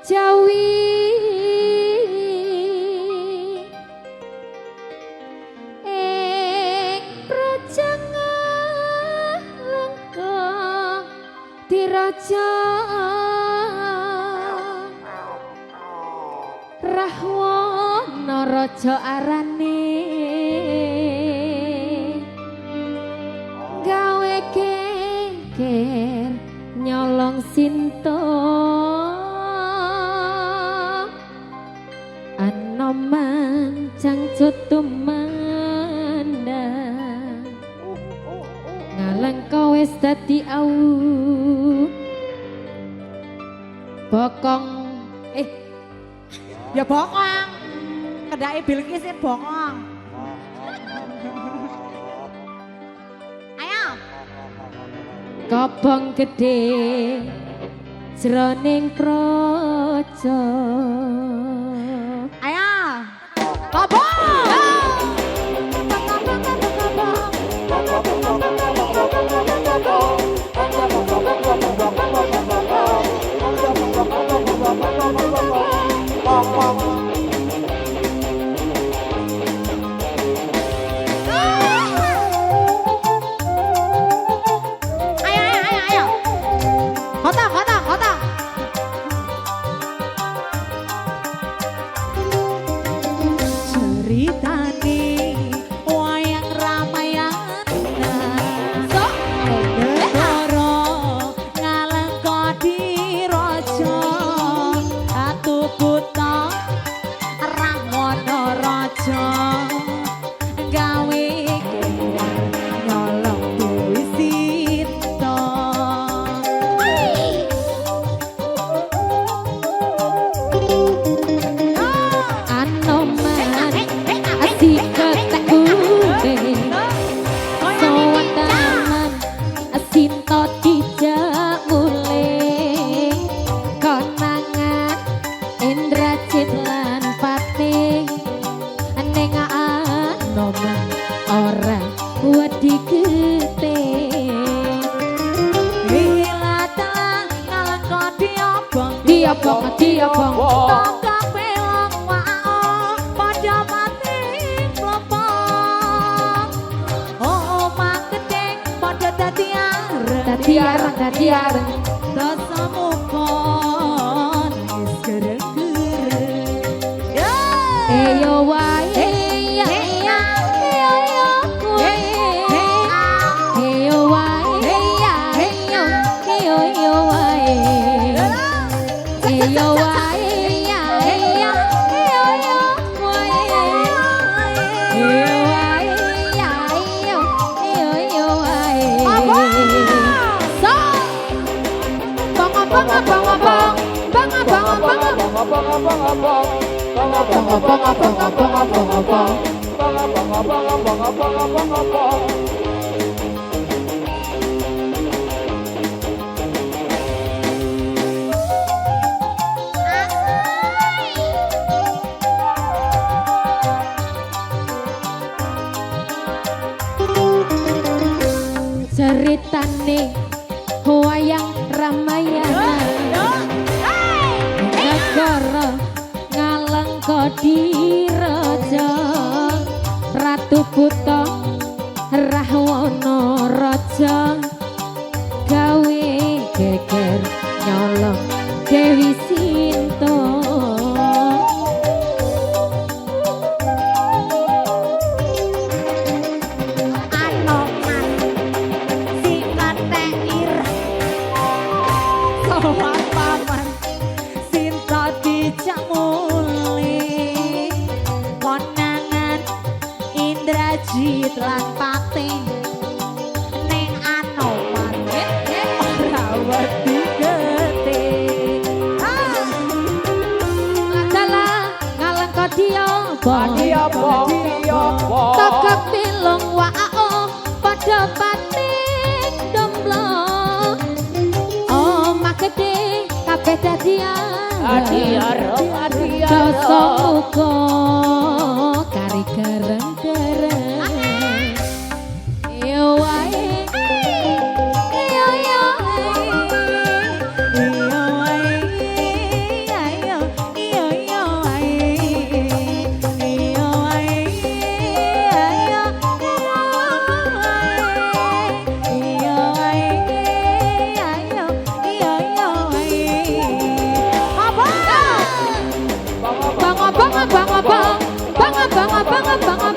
Jawi ing prajangan lengkong diraja Rahwana raja arane gawe geger nyolong sinto anoman cangcut tumanda ngalang kowe wis dadi awu bokong ya bokong kedai Bilqis bokong ayo kobong gede jroning praja ayo kobong diobong tongkak pelong wao padha mati klopong oh maketing padha dadi areng dosa mukon wis gereng-gereng eyo wae yo wae ya yo wae yo wae ya yo wae so bang ceritane wayang Ramayana negara Ngalengkodiraja Ratu Buta Rahwana raja gawe geger nyolong Dewi Sinta Indrajit lan Pati ning Anoman ora wedi gede adalah Ngalengkodiyapa togok pilung wao padha pating domblong omah gedhe kabeh dadi arep dosa muga kari gareng-gareng yo wae yo wae abang abang abang